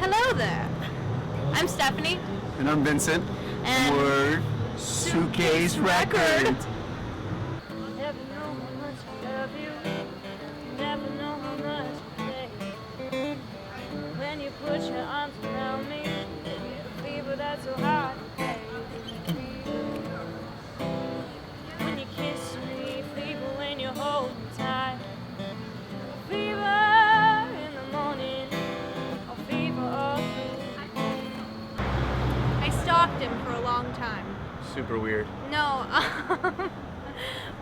Hello there. I'm Stephanie. And I'm Vincent. And we're Suitcase Record. Never know how much I love you. Never know how much I play. When you put your arms around me, the fever that's so hard to take. When you kiss me, fever when you hold me tight. Fever in the morning, or fever all through. I stalked him for a long time. Super weird. No,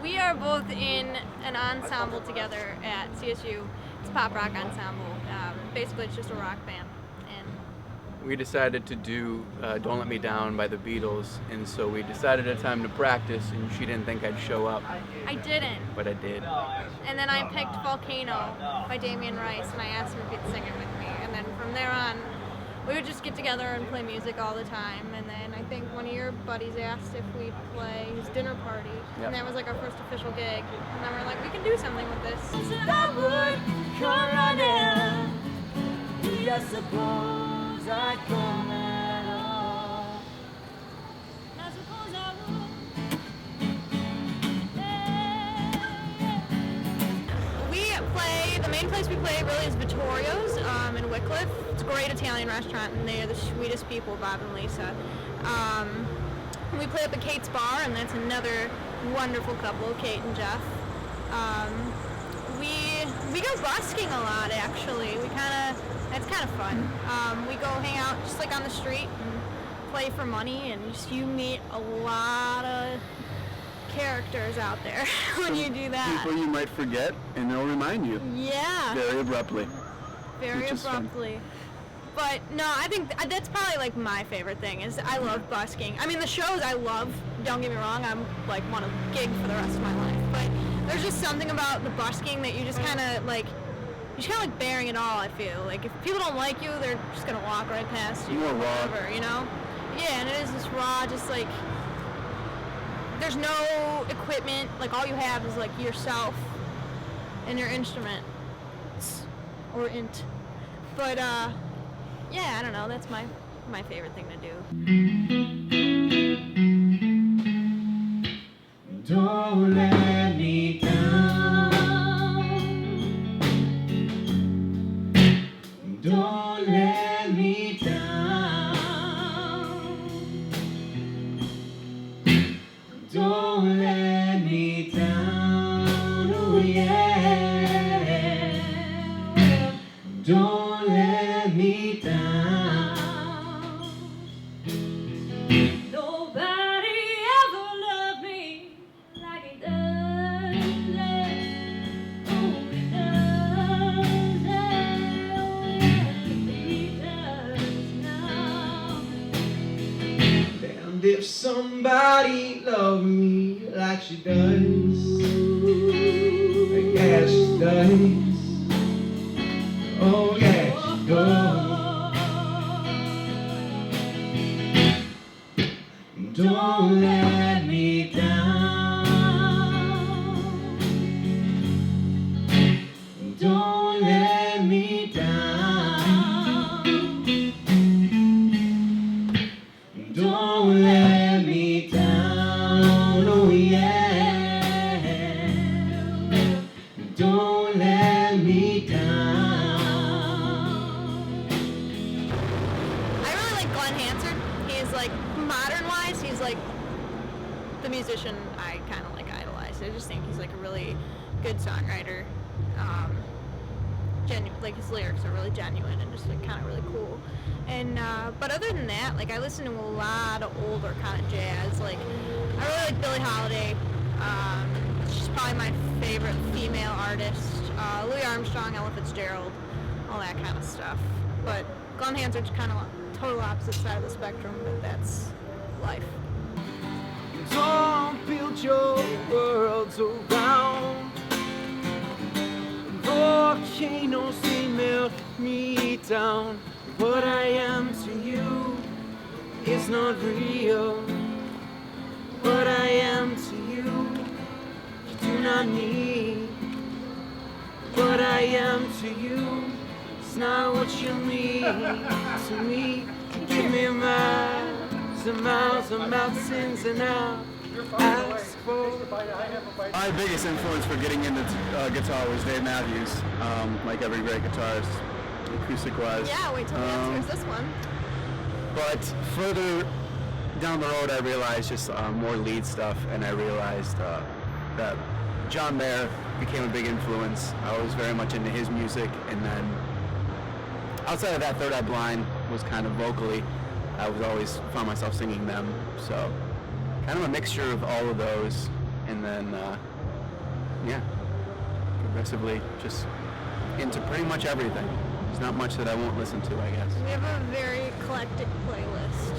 we are both in an ensemble together at CSU. It's a pop rock ensemble. Basically, it's just a rock band. And We decided to do Don't Let Me Down by the Beatles, and so we decided a time to practice, and she didn't think I'd show up, I didn't. but I did. And then I picked Volcano by Damien Rice, and I asked him if he'd sing it with me. And then from there on, we would just get together and play music all the time. And then I think one of your buddies asked if we'd play his dinner party. Yep. And that was like our first official gig. And then we're like, we can do something with this. Said I would come running. I suppose I'd come at all. I suppose I would. The main place we play really is Vittorio's in Wycliffe. It's a great Italian restaurant, and they are the sweetest people, Bob and Lisa. We play up at Kate's Bar, and that's another wonderful couple, Kate and Jeff. We go busking a lot, actually. That's kind of fun. We go hang out just like on the street and play for money, and you meet a lot of characters out there when you do that. People you might forget, and they'll remind you. Yeah. Very abruptly. Very which is fun. abruptly. But no, I think that's probably like my favorite thing is I love busking. I mean, the shows I love, don't get me wrong, I'm like want to gig for the rest of my life. But there's just something about the busking that you just kind of like, you're just kind of like bearing it all, I feel. Like if people don't like you, they're just going to walk right past you. More raw. Whatever, you know? Yeah, and it is just raw, just like, there's no equipment, like all you have is like yourself and your instrument, or int. But yeah, I don't know, that's my favorite thing to do. Don't let me down. Don't let me down. Don't let me down. Oh yeah. Don't let me down. Nobody ever loved me like he does. Oh, he does. Oh, yeah, he does now. Damned if somebody loved me like she does. I guess she does. Oh, yeah, she does. Don't let me down. Don't let me down. Don't let me down. Oh yeah. Don't let me down. I really like Glenn Hansard. He's like, modern-wise, he's like the musician I kind of like idolize. I just think he's like a really good songwriter. Like his lyrics are really genuine and just like kind of really cool. And but other than that, like I listen to a lot of older kind of jazz. Like I really like Billie Holiday. She's probably my favorite female artist. Louis Armstrong, Ella Fitzgerald, all that kind of stuff. But Glenn Hansard's kind of total opposite side of the spectrum, but that's life. Don't build your worlds around volcanoes, they melt me down. What I am to you is not real. What I am to you do not need. What I am to you is not what you mean to me. Give me miles and miles of mountains and I'll ask for. My biggest influence for getting into guitar was Dave Matthews, like every great guitarist, acoustic-wise. Yeah, wait till the answer is this one. But further down the road, I realized just more lead stuff, and I realized that John Mayer became a big influence. I was very much into his music, and then outside of that, Third Eye Blind was kind of vocally. I was always found myself singing them, so kind of a mixture of all of those, and then yeah, progressively just into pretty much everything. There's not much that I won't listen to, I guess. We have a very eclectic playlist.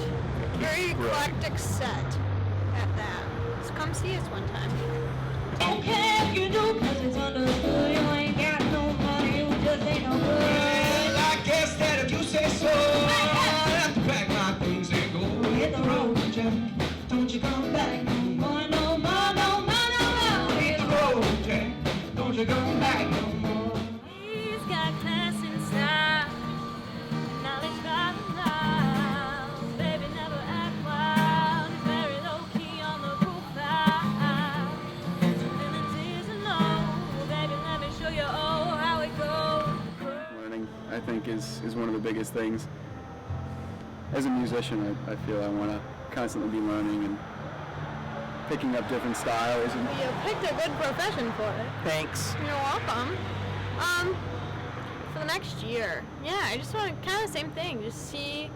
Very eclectic set at that. So come see us one time. Don't care if you do, 'cause it's understood. You ain't got no money, you just ain't no good. Well, I guess that if you say so, I'll have to pack my things and go. Hit the road, Jack. Don't you come back no more, no more, no more, no more. Hit the road, Jack. Don't you come back no more. He's got class and style, knowledge by the mile. Baby, never act wild. He's very low key on the profile. Feelings is a no. Baby, let me show you how it goes. Learning, I think, is one of the biggest things. As a musician, I feel I want to constantly be learning and picking up different styles. And You picked a good profession for it. thanks. You're welcome. For the next year, yeah, I just want to kind of the same thing. Just see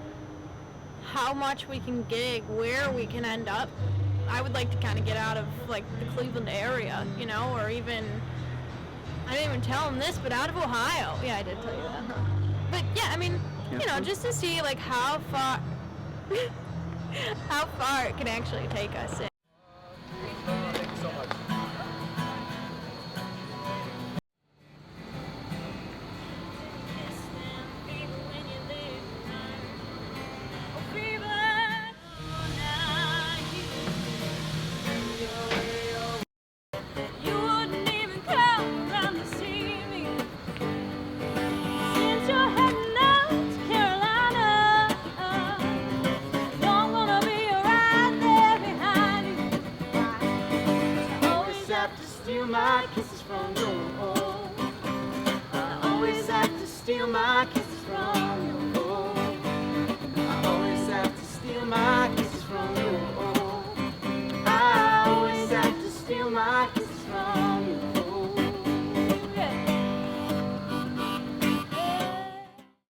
how much we can gig, where we can end up. I would like to kind of get out of like the Cleveland area, you know, or even I didn't even tell him this, but out of Ohio. Yeah, I did tell you that. But yeah, I mean, you know, just to see like how far how far it can actually take us. You wouldn't even come around to see me. Since you're heading out to Carolina, no, I'm gonna be right there behind you. I always have to steal my kisses from you. I always have to steal my kisses from